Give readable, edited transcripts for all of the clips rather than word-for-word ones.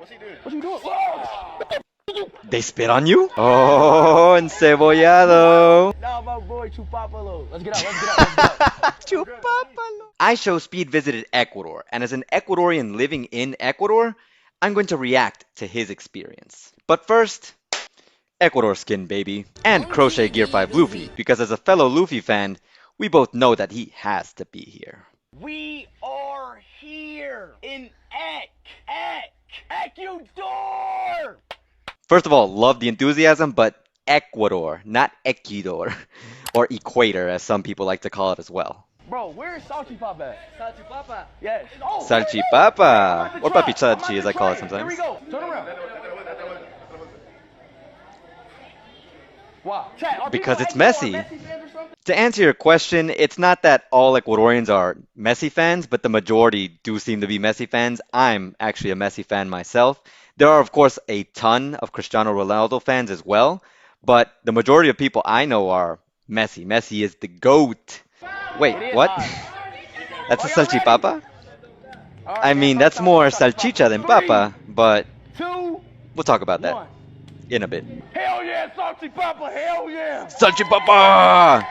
What you doing? Whoa! They spit on you? Oh, Encebollado. Nah, my boy Chupapalo. Let's get out. Chupapalo. IShowSpeed visited Ecuador, and as an Ecuadorian living in Ecuador, I'm going to react to his experience. But first, Ecuador skin, baby. And Crochet Gear 5 Luffy, because as a fellow Luffy fan, we both know that he has to be here. We are here in Ecuador. First of all, love the enthusiasm, but Ecuador, not Ecuador, or Equator, as some people like to call it as well. Bro, where is Salchipapa at? Salchipapa. Yes. Oh, Salchipapa, or Papi Chachi as I call it Here sometimes. we go. Turn around. Wow. Chat, are Because people it's Ecuador messy. Messi fans or something? To answer your question, it's not that all Ecuadorians are Messi fans, but the majority do seem to be Messi fans. I'm actually a Messi fan myself. There are, of course, a ton of Cristiano Ronaldo fans as well, but the majority of people I know are Messi. Messi is the GOAT. Wait, what? That's a salchipapa? I mean, that's more salchicha than papa, but 2, we'll talk about that 1. in a bit. Hell yeah, Salchipapa. Hell yeah. Salchipapa!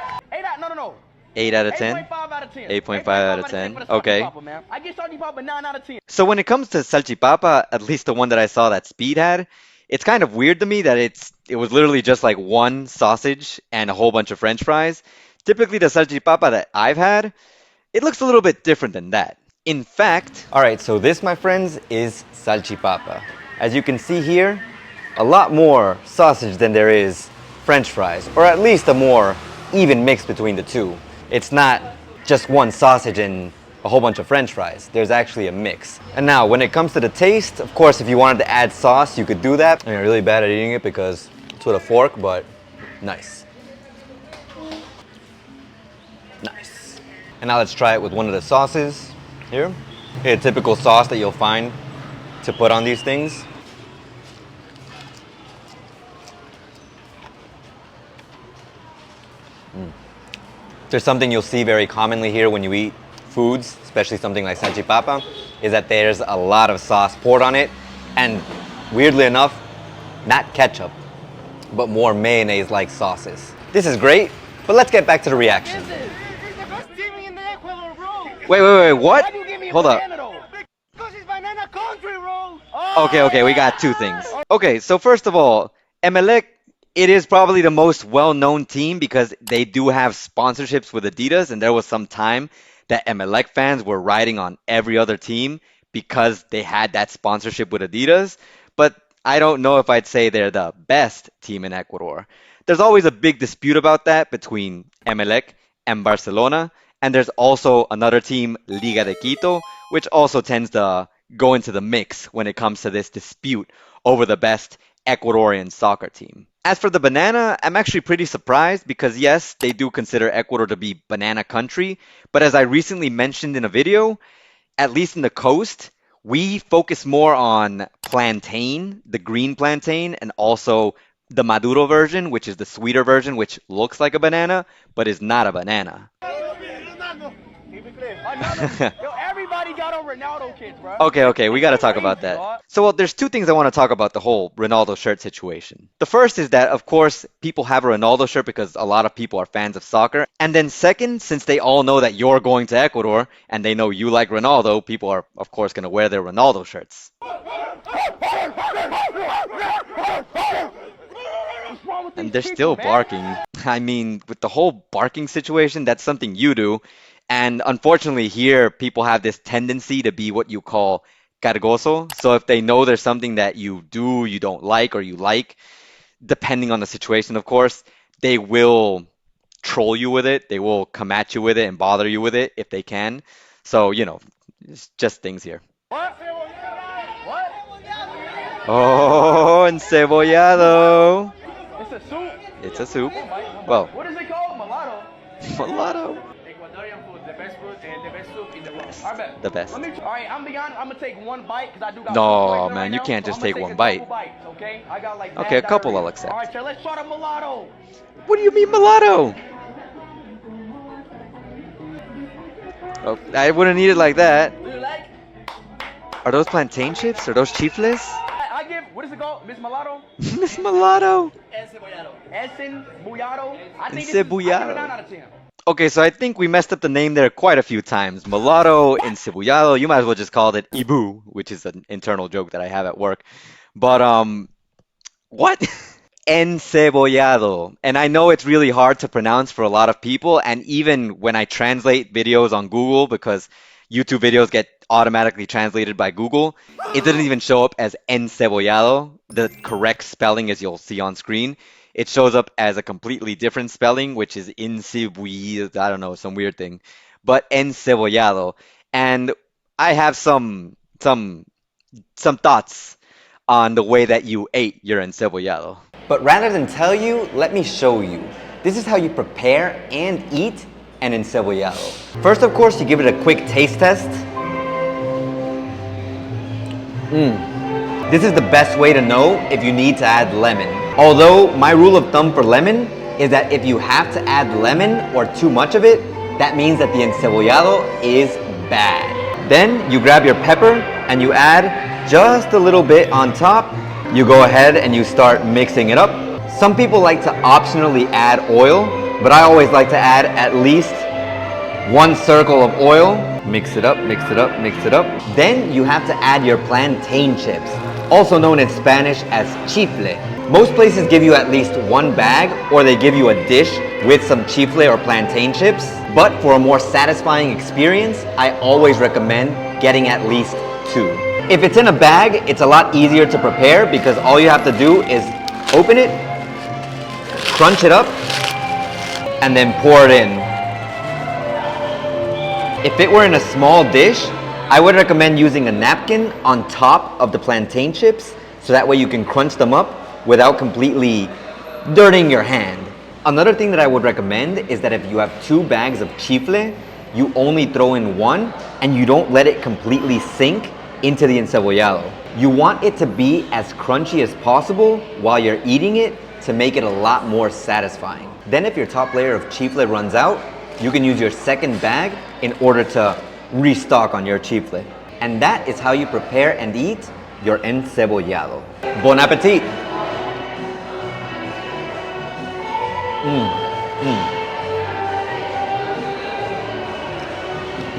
8 out of 10? 8.5 out of 10. 8.5 out of 10. For the Okay. Salchipapa, man. I get Salchipapa 9 out of 10. So when it comes to salchipapa, at least the one that I saw that Speed had, it's kind of weird to me that it was literally just like one sausage and a whole bunch of French fries. Typically the salchipapa that I've had, it looks a little bit different than that. In fact, all right, so this, my friends, is salchipapa. As you can see here, a lot more sausage than there is French fries, or at least a more even mix between the two. It's not just one sausage and a whole bunch of French fries. There's actually a mix. And now, when it comes to the taste, of course, if you wanted to add sauce, you could do that. I'm really bad at eating it because it's with a fork, but nice. Nice. And now let's try it with one of the sauces here. A typical sauce that you'll find to put on these things. There's something you'll see very commonly here when you eat foods, especially something like salchipapa, is that there's a lot of sauce poured on it, and weirdly enough, not ketchup, but more mayonnaise-like sauces. This is great, but let's get back to the reaction. Wait, what? Hold up. Okay, we got two things. Okay, so first of all, Emelec, it is probably the most well-known team because they do have sponsorships with Adidas, and there was some time that Emelec fans were riding on every other team because they had that sponsorship with Adidas. But I don't know if I'd say they're the best team in Ecuador. There's always a big dispute about that between Emelec and Barcelona, and there's also another team, Liga de Quito, which also tends to go into the mix when it comes to this dispute over the best Ecuadorian soccer team. As for the banana, I'm actually pretty surprised because yes, they do consider Ecuador to be banana country, but as I recently mentioned in a video, at least in the coast, we focus more on plantain, the green plantain, and also the Maduro version, which is the sweeter version, which looks like a banana, but is not a banana. Yo, everybody got on Ronaldo kits, bro. Okay, we gotta talk about that. So, well, there's two things I want to talk about the whole Ronaldo shirt situation. The first is that, of course, people have a Ronaldo shirt because a lot of people are fans of soccer. And then second, since they all know that you're going to Ecuador and they know you like Ronaldo, people are, of course, gonna wear their Ronaldo shirts. And they're still barking. I mean, with the whole barking situation, that's something you do. And unfortunately here, people have this tendency to be what you call cargoso. So if they know there's something that you do, you don't like, or you like, depending on the situation, of course, they will troll you with it. They will come at you with it and bother you with it if they can. So, you know, it's just things here. What? Oh, Encebollado. It's a soup. It's a soup. Well, What is it called? Mulatto. mulatto. Ecuadorian food, the best food and the best soup in the world. I bet. The best. All right, I'm beyond. I'm gonna take one bite because I do got. No, food man, you right can't now, just so I'm take gonna one a bite. couple bites, okay? I got like. Okay, a bad couple diarrhea. I'll accept. All right, so let's try the mulatto. What do you mean mulatto? Oh, I wouldn't eat it like that. Do you like? Are those plantain chips? Are those chifles? I give, what is it called? Miss Mulatto? Miss Mulatto. Encebollado. I think this is, I give it a 9 out of 10. Okay, so I think we messed up the name there quite a few times. Mulatto, Encebollado. You might as well just call it Ibu, which is an internal joke that I have at work. But what? Encebollado. And I know it's really hard to pronounce for a lot of people, and even when I translate videos on Google, because YouTube videos get automatically translated by Google, it doesn't even show up as encebollado, the correct spelling as you'll see on screen. It shows up as a completely different spelling, which is encebollado, I don't know, some weird thing. But encebollado. And I have some thoughts on the way that you ate your encebollado. But rather than tell you, let me show you. This is how you prepare and eat an encebollado. First, of course, you give it a quick taste test. This is the best way to know if you need to add lemon. Although my rule of thumb for lemon is that if you have to add lemon or too much of it, that means that the encebollado is bad. Then you grab your pepper and you add just a little bit on top. You go ahead and you start mixing it up. Some people like to optionally add oil, but I always like to add at least 1 circle of oil. Mix it up, mix it up, mix it up. Then you have to add your plantain chips, also known in Spanish as chifle. Most places give you at least 1 bag, or they give you a dish with some chifle or plantain chips. But for a more satisfying experience, I always recommend getting at least 2. If it's in a bag, it's a lot easier to prepare because all you have to do is open it, crunch it up, and then pour it in. If it were in a small dish, I would recommend using a napkin on top of the plantain chips so that way you can crunch them up without completely dirtying your hand. Another thing that I would recommend is that if you have 2 bags of chifle, you only throw in 1 and you don't let it completely sink into the encebollado. You want it to be as crunchy as possible while you're eating it to make it a lot more satisfying. Then if your top layer of chifle runs out, you can use your second bag in order to restock on your chifle. And that is how you prepare and eat your encebollado. Bon appetit!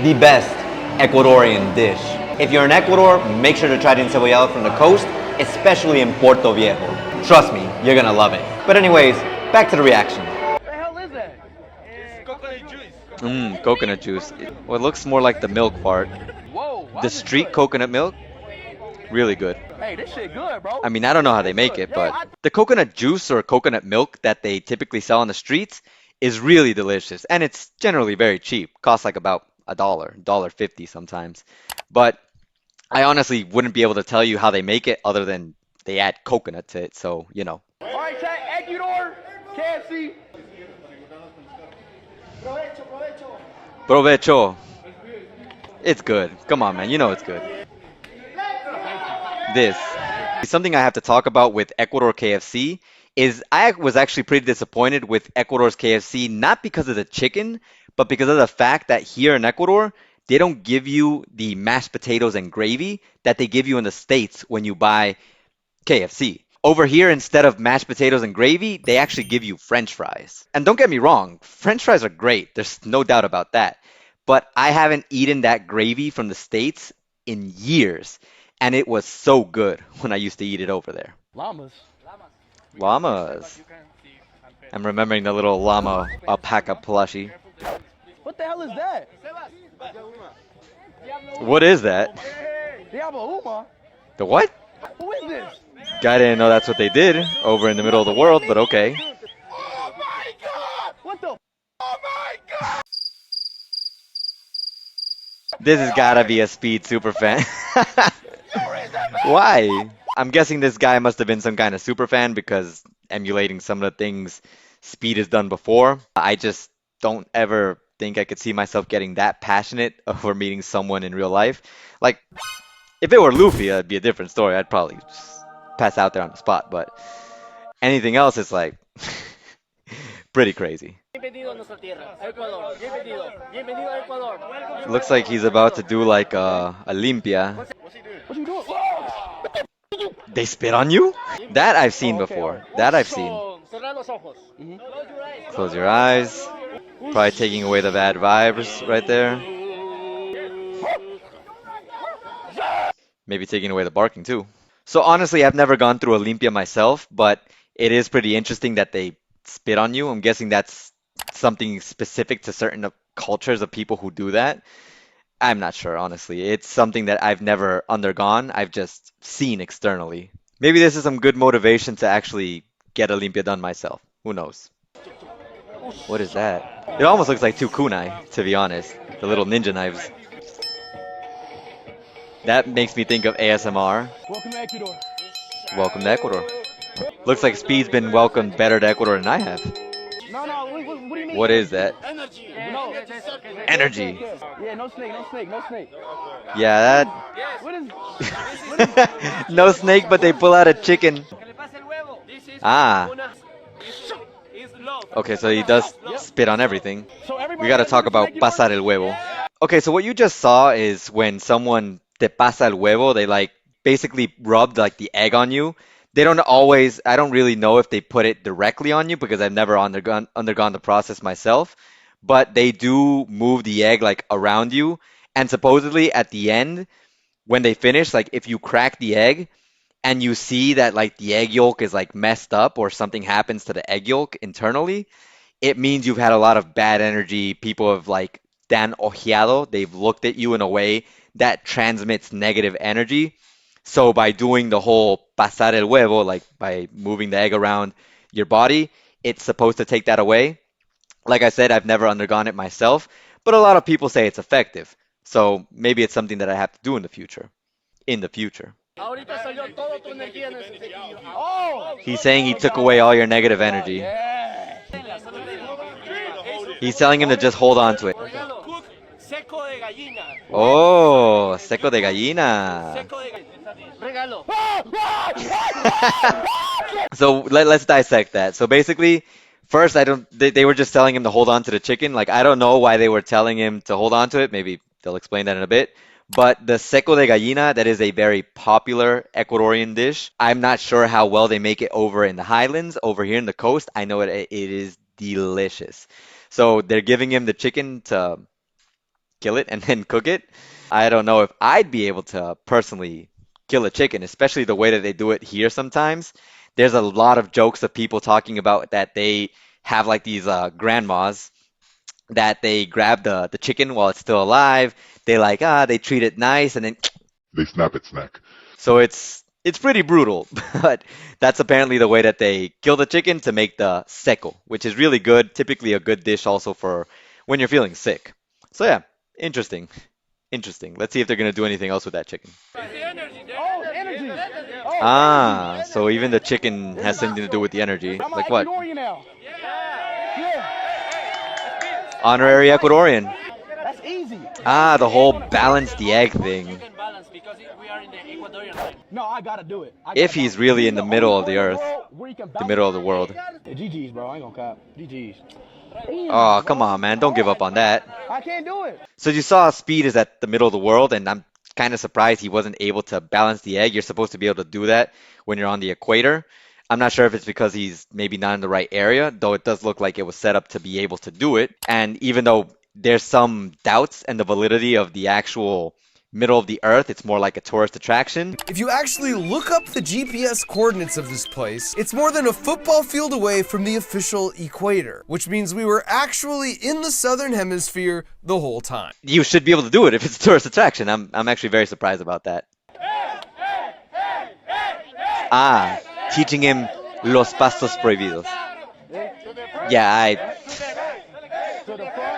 The best Ecuadorian dish. If you're in Ecuador, make sure to try the encebollado from the coast, especially in Portoviejo. Trust me, you're gonna love it. But anyways, back to the reaction. What the hell is that? Coconut juice. Coconut juice. Well, it looks more like the milk part. Whoa. why The is it street good? coconut milk, really good. Hey, this shit good, bro. I mean, I don't know how they make it, but the coconut juice or coconut milk that they typically sell on the streets is really delicious, and it's generally very cheap. Costs like about $1, $1.50 sometimes. But I honestly wouldn't be able to tell you how they make it other than they add coconut to it, so, you know. All right, chat. Ecuador, KFC. Provecho. It's good. Come on, man. You know it's good. This. Something I have to talk about with Ecuador KFC is I was actually pretty disappointed with Ecuador's KFC, not because of the chicken, but because of the fact that here in Ecuador, they don't give you the mashed potatoes and gravy that they give you in the States when you buy KFC. Over here, instead of mashed potatoes and gravy, they actually give you French fries. And don't get me wrong, French fries are great. There's no doubt about that. But I haven't eaten that gravy from the States in years. And it was so good when I used to eat it over there. Llamas. Llamas. I'm remembering the little llama alpaca plushie. What the hell is that? What is that? Diablo Uma. The what? Who is this? I didn't know that's what they did over in the middle of the world, but okay. Oh my god! What the? Oh my god! This has gotta be a Speed superfan. Why? I'm guessing this guy must have been some kind of superfan because emulating some of the things Speed has done before. I just don't ever think I could see myself getting that passionate over meeting someone in real life. Like, if it were Luffy, that'd be a different story. I'd probably just pass out there on the spot, but anything else is like pretty crazy. Looks like he's about to do like a limpia. What you doing? They spit on you? That I've seen before. That I've seen. Close your eyes. Probably taking away the bad vibes right there. Maybe taking away the barking too. So honestly, I've never gone through a limpia myself, but it is pretty interesting that they spit on you. I'm guessing that's something specific to certain cultures of people who do that. I'm not sure, honestly. It's something that I've never undergone. I've just seen externally. Maybe this is some good motivation to actually get a limpia done myself. Who knows? What is that? It almost looks like two kunai, to be honest. The little ninja knives. That makes me think of ASMR. Welcome to Ecuador. Welcome to Ecuador. Looks like Speed's been welcomed better to Ecuador than I have. No, what do you mean? What is that? No. Energy. Yeah, no snake, no snake, no snake. Yeah, What is? that. No snake, but they pull out a chicken. Ah. Okay, so he does spit on everything. So everybody. We gotta talk about pasar el huevo. Okay, so what you just saw is when someone te pasa el huevo, they like basically rubbed like the egg on you. They don't always, I don't really know if they put it directly on you because I've never undergone the process myself, but they do move the egg like around you. And supposedly at the end, when they finish, like if you crack the egg and you see that like the egg yolk is like messed up or something happens to the egg yolk internally, it means you've had a lot of bad energy. People have like dan ojeado, they've looked at you in a way that transmits negative energy. So by doing the whole pasar el huevo, like by moving the egg around your body, it's supposed to take that away. Like I said, I've never undergone it myself, but a lot of people say it's effective. So maybe it's something that I have to do in the future. In the future. Oh. He's saying he took away all your negative energy. Yeah. He's telling him to just hold on to it. Oh, seco de gallina. So let's dissect that. So basically, first they were just telling him to hold on to the chicken. Like I don't know why they were telling him to hold on to it. Maybe they'll explain that in a bit. But the seco de gallina, that is a very popular Ecuadorian dish. I'm not sure how well they make it over in the highlands. Over here in the coast, I know it is delicious. So they're giving him the chicken to kill it and then cook it. I don't know if I'd be able to personally kill a chicken, especially the way that they do it here sometimes. There's a lot of jokes of people talking about that they have like these grandmas that they grab the chicken while it's still alive. They treat it nice and then They snap its neck. so it's pretty brutal, but that's apparently the way that they kill the chicken to make the seco, which is really good, typically a good dish also for when you're feeling sick. So yeah, interesting. Interesting. Let's see if they're going to do anything else with that chicken. Oh, energy. Oh, Ah, so even the chicken has something to do with the energy. I'm Like an what? Ecuadorian now. Yeah. Honorary Ecuadorian. That's easy. Ah, the whole balance the egg thing. No, I gotta do it. If he's really in the middle of the earth, the middle of the world. GG's, bro. I ain't gonna cap. GG's. Oh, come on, man. Don't give up on that. I can't do it. So you saw Speed is at the middle of the world, and I'm kind of surprised he wasn't able to balance the egg. You're supposed to be able to do that when you're on the equator. I'm not sure if it's because he's maybe not in the right area, though it does look like it was set up to be able to do it. And even though there's some doubts and the validity of the actual middle of the earth, it's more like a tourist attraction. If you actually look up the GPS coordinates of this place, it's more than a football field away from the official equator, which means we were actually in the southern hemisphere the whole time. You should be able to do it if it's a tourist attraction. I'm actually very surprised about that. Ah, teaching him los pastos prohibidos. Yeah,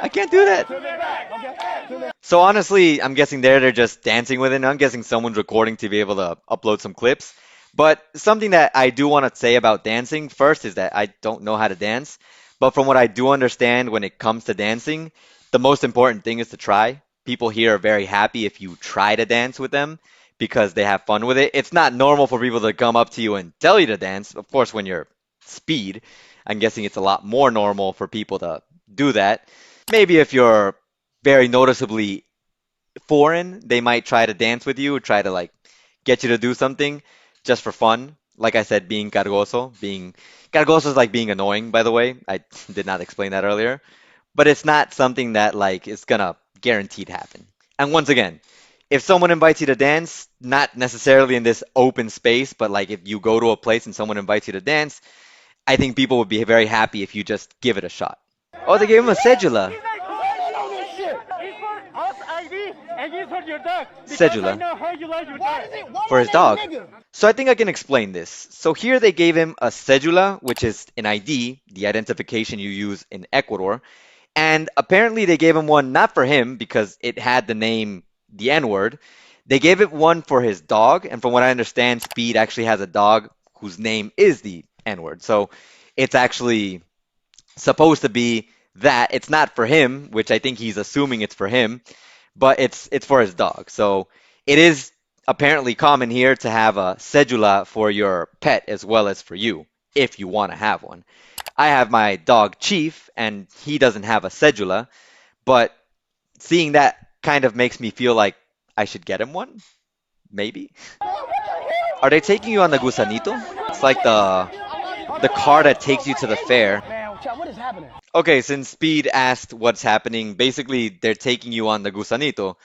I can't do that. So honestly, I'm guessing they're just dancing with it. I'm guessing someone's recording to be able to upload some clips. But something that I do want to say about dancing first is that I don't know how to dance. But from what I do understand when it comes to dancing, the most important thing is to try. People here are very happy if you try to dance with them because they have fun with it. It's not normal for people to come up to you and tell you to dance. Of course, when you're Speed, I'm guessing it's a lot more normal for people to do that. Maybe if you're very noticeably foreign, they might try to dance with you, try to like get you to do something just for fun. Like I said, being cargoso, being cargoso is like being annoying, by the way. I did not explain that earlier, but it's not something that like is gonna guaranteed happen. And once again, if someone invites you to dance, not necessarily in this open space, but like if you go to a place and someone invites you to dance, I think people would be very happy if you just give it a shot. Oh, they gave him a cedula. Cedula for his dog. So I think I can explain this. So here they gave him a cedula, which is an ID, the identification you use in Ecuador. And apparently they gave him one not for him because it had the name, the N-word. They gave it one for his dog. And from what I understand, Speed actually has a dog whose name is the N-word. So it's actually supposed to be that. It's not for him, which I think he's assuming it's for him, but it's for his dog. So it is apparently common here to have a cedula for your pet as well as for you, if you want to have one. I have my dog Chief, and he doesn't have a cedula, but seeing that kind of makes me feel like I should get him one. Maybe. Are they taking you on the gusanito? It's like the car that takes you to the fair. Man, chat, what is happening? Okay, since Speed asked what's happening, basically they're taking you on the gusanito.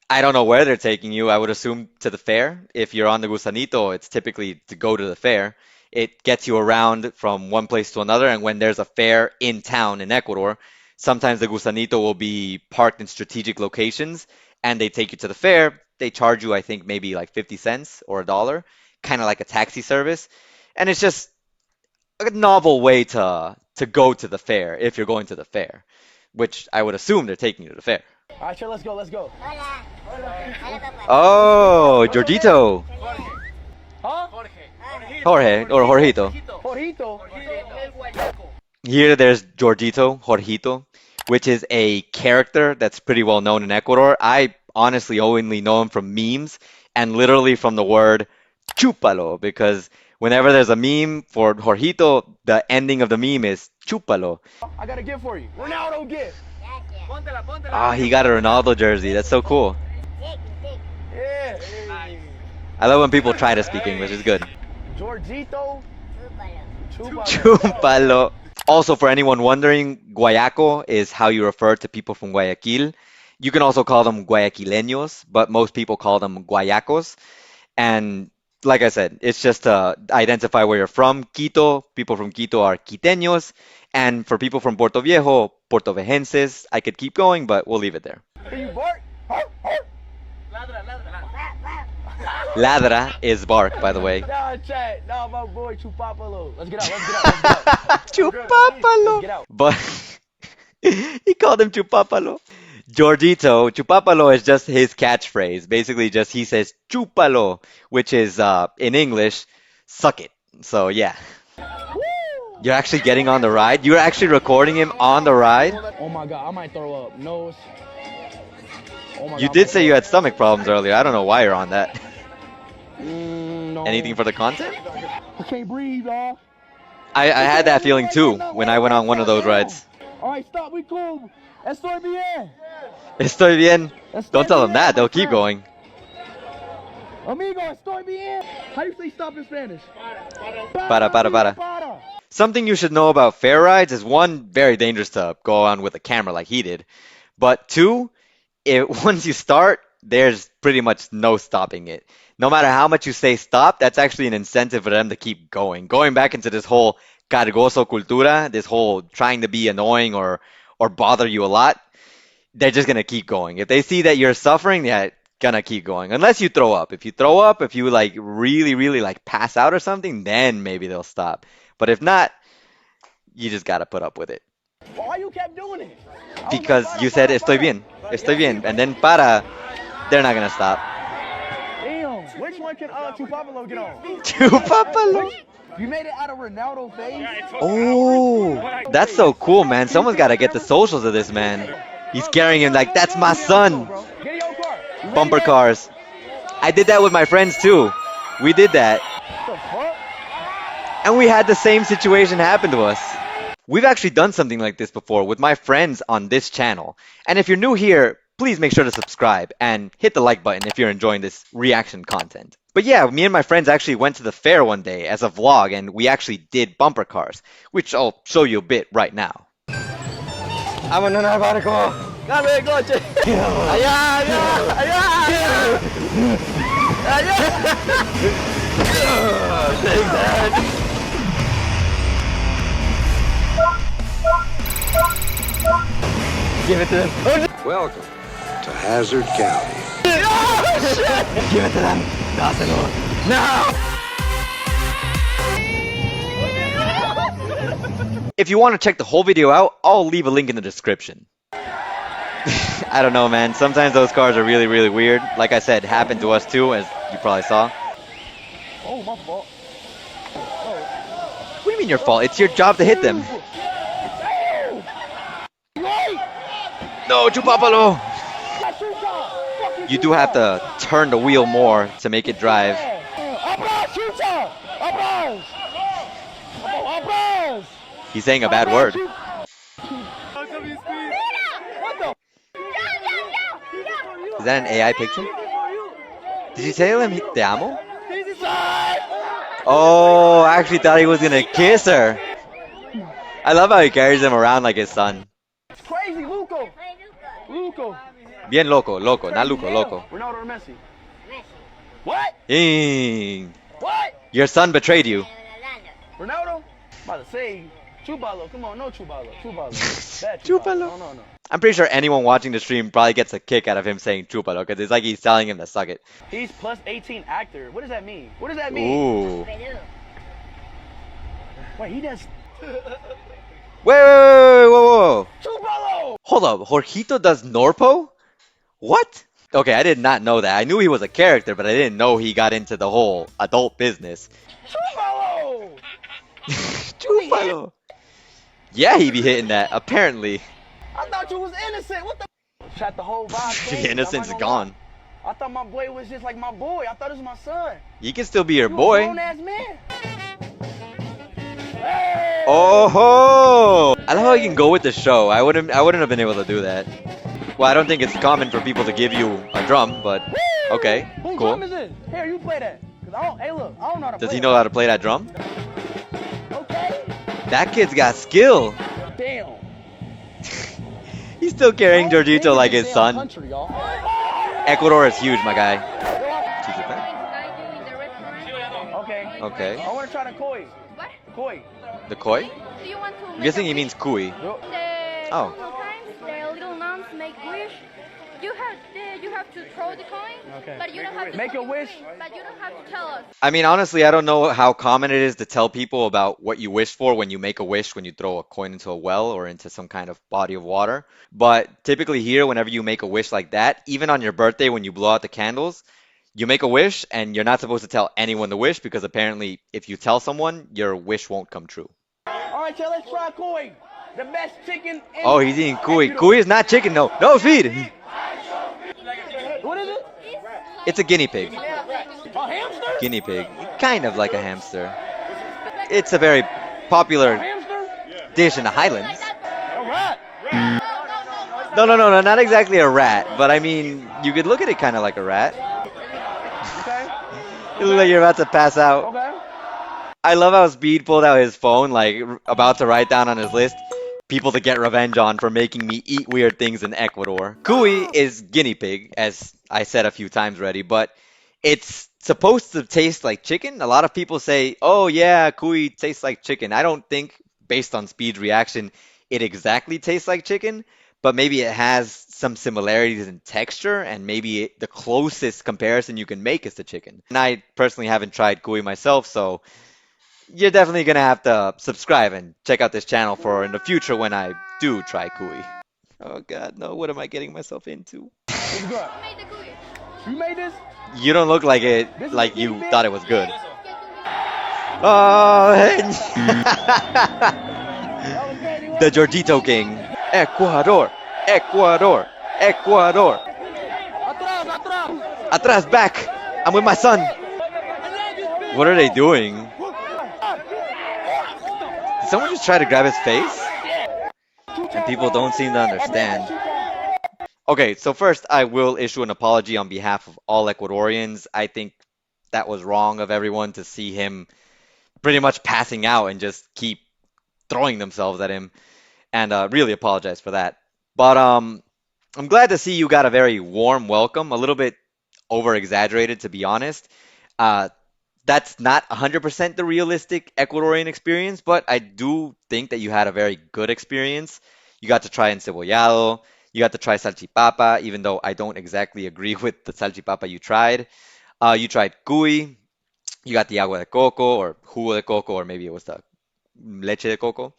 I don't know where they're taking you. I would assume to the fair. If you're on the gusanito, it's typically to go to the fair. It gets you around from one place to another, and when there's a fair in town in Ecuador, sometimes the gusanito will be parked in strategic locations, and they take you to the fair. They charge you, I think, maybe like 50 cents or $1, kind of like a taxi service. And it's just a novel way to go to the fair if you're going to the fair, which I would assume they're taking you to the fair. All right, sure, let's go, let's go. Oh, Jorgito. Huh? Jorge or Jorgito. Jorgito. Here there's Jorgito, Jorgito, which is a character that's pretty well known in Ecuador. I honestly only know him from memes and literally from the word chúpalo, because whenever there's a meme for Jorgito, the ending of the meme is chúpalo. I got a gift for you. Ronaldo gift. Ah, he got a Ronaldo jersey. That's so cool. Yeah. I love when people try to speak English. It's good. Jorgito. Chúpalo. Also, for anyone wondering, Guayaco is how you refer to people from Guayaquil. You can also call them Guayaquileños, but most people call them Guayacos. And like I said, it's just to identify where you're from. Quito, people from Quito are Quiteños. And for people from Portoviejo, Portovejenses. I could keep going, but we'll leave it there. Can you bark? Ladra is bark, by the way. Nah, chat. Nah, my boy Chupapalo. Let's get out, let's get out, let's get out. Chupapalo. Let's get out. But he called him Chupapalo. Jorgito, Chupapalo is just his catchphrase. Basically, just he says Chupalo, which is in English, suck it. So yeah. You're actually getting on the ride? You're actually recording him on the ride? Oh my god, I might throw up. Nose. Oh my You god, did say you had stomach problems earlier. I don't know why you're on that. no. Anything for the content? I can't breathe, dog. I had that feeling too when I went on one of those rides. Alright, stop, we cool. Estoy bien. Estoy bien. Don't tell them that. They'll keep going. Amigo, estoy bien. How do you say stop in Spanish? Para. Something you should know about fair rides is one, very dangerous to go on with a camera like he did. But two, once you start, there's pretty much no stopping it. No matter how much you say stop, that's actually an incentive for them to keep going. Going back into this whole cargoso cultura, this whole trying to be annoying or bother you a lot, they're just going to keep going. If they see that you're suffering, they're gonna keep going. Unless you throw up. If you throw up, if you like really like pass out or something, then maybe they'll stop. But if not, you just gotta put up with it. Why you kept doing it? Because you said estoy bien, and then para, they're not gonna stop. Damn, which one can Chupapalo get on? Chupapalo. You made it out of Ronaldo face? Oh, that's so cool, man. Someone's gotta get the socials of this man. He's carrying him like, that's my son. Get in your car. Bumper cars. I did that with my friends too. We did that. What the fuck? And we had the same situation happen to us. We've actually done something like this before with my friends on this channel. And if you're new here, please make sure to subscribe and hit the like button if you're enjoying this reaction content. But yeah, me and my friends actually went to the fair one day as a vlog, and we actually did bumper cars, which I'll show you a bit right now. Vámonos al barco. Dame el coche. Allá, allá, allá. Allá. Take that. Give it to them. Welcome to Hazard County. Oh, shit. Give it to them. Dáselo. No. If you want to check the whole video out, I'll leave a link in the description. I don't know, man. Sometimes those cars are really, really weird. Like I said, happened to us too, as you probably saw. Oh, my fault. What do you mean your fault? It's your job to hit them. No, chupapalo! You do have to turn the wheel more to make it drive. He's saying a bad word. Is that an AI picture? Did you tell him te amo? Oh, I actually thought he was gonna kiss her. I love how he carries him around like his son. Crazy, Luco. Luco. Bien loco, loco, not Luco, loco. Ronaldo or Messi? What? Dang. What? Your son betrayed you. Ronaldo? About to say, Chubalo. Come on, no Chubalo. Chubalo. Bad Chupalo. No. I'm pretty sure anyone watching the stream probably gets a kick out of him saying chupalo, because it's like he's telling him to suck it. He's plus 18 actor. What does that mean? What does that mean? Ooh. Wait, he does. Wait, whoa. Chubalo! Hold up, Jorgito does Norpo? What? Okay, I did not know that. I knew he was a character, but I didn't know he got into the whole adult business. Chubalo! Chupalo. Yeah, he be hitting that, apparently. I thought you was innocent. What the? Shot the whole vibe. The innocence is gone. I thought my boy was just like my boy. I thought it was my son. He can still be your You boy. a grown-ass man. Hey! Oh ho! I love how you can go with the show. I wouldn't have been able to do that. Well, I don't think it's common for people to give you a drum, but okay, Whose cool. drum is this? Here, you play that. Cause I don't. Hey, look, I don't know how to Does play he know how to play that drum? Okay. That kid's got skill. Damn. He's still carrying Jorgito like his son. Country, y'all. Ecuador is huge, my guy. Okay. Okay. I want to try the koi. What? Koi. The koi? Do you want to I'm guessing he means kui. Oh. Sometimes the little nuns make wish. You have to throw the coin, Okay. but you don't have to Make a tell- wish. But you don't have to tell us. I mean, honestly, I don't know how common it is to tell people about what you wish for when you make a wish, when you throw a coin into a well or into some kind of body of water. But typically here, whenever you make a wish like that, even on your birthday when you blow out the candles, you make a wish and you're not supposed to tell anyone the wish, because apparently if you tell someone, your wish won't come true. All right, y'all, let's try koi. The best chicken. In Oh, he's eating kui. Kui is not chicken, no. No, feed. What is it? It's a guinea pig. A hamster? Guinea pig. Kind of like a hamster. It's a very popular Hamster? dish in the Highlands. A rat. No, not exactly a rat, but I mean, you could look at it kind of like a rat. Okay. You look like you're about to pass out. Okay. I love how Speed pulled out his phone, like about to write down on his list people to get revenge on for making me eat weird things in Ecuador. Cuy is guinea pig, as I said a few times already, but it's supposed to taste like chicken. A lot of people say, oh yeah, cuy tastes like chicken. I don't think, based on Speed's reaction, it exactly tastes like chicken, but maybe it has some similarities in texture, and maybe the closest comparison you can make is to chicken. And I personally haven't tried cuy myself, so you're definitely going to have to subscribe and check out this channel for in the future when I do try cuy. Oh god, no, what am I getting myself into? It's good. Who made the cookie? You made this? You don't look like it, This is like guinea you pig? thought it was good. Oh, That was crazy. the Jorgito King. Ecuador, Ecuador, Ecuador. Atrás, atrás. Atrás, back. I'm with my son. What are they doing? Did someone just try to grab his face? And people don't seem to understand. Okay, so first I will issue an apology on behalf of all Ecuadorians. I think that was wrong of everyone to see him pretty much passing out and just keep throwing themselves at him. And really apologize for that. But I'm glad to see you got a very warm welcome, a little bit over-exaggerated, to be honest. That's not 100% the realistic Ecuadorian experience, but I do think that you had a very good experience. You got to try Encebollado, you got to try Salchipapa, even though I don't exactly agree with the Salchipapa you tried. You tried cuy, you got the agua de coco, or jugo de coco, or maybe it was the leche de coco.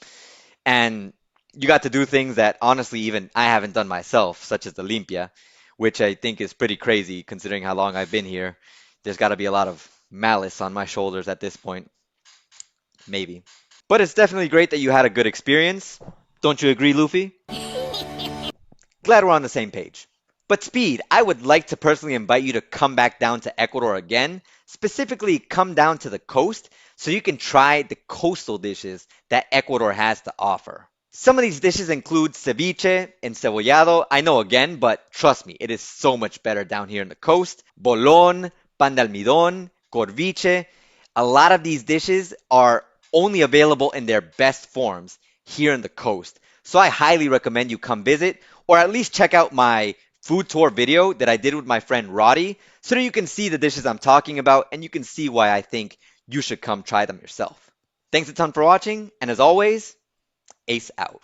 And you got to do things that honestly even I haven't done myself, such as the limpia, which I think is pretty crazy considering how long I've been here. There's got to be a lot of malice on my shoulders at this point. Maybe. But it's definitely great that you had a good experience. Don't you agree, Luffy? Glad we're on the same page. But Speed, I would like to personally invite you to come back down to Ecuador again. Specifically, come down to the coast so you can try the coastal dishes that Ecuador has to offer. Some of these dishes include ceviche, encebollado. I know again, but trust me, it is so much better down here in the coast. Bolón, pan de almidón, corviche. A lot of these dishes are only available in their best forms here in the coast. So I highly recommend you come visit, or at least check out my food tour video that I did with my friend Roddy, so that you can see the dishes I'm talking about and you can see why I think you should come try them yourself. Thanks a ton for watching, and as always, Ace out.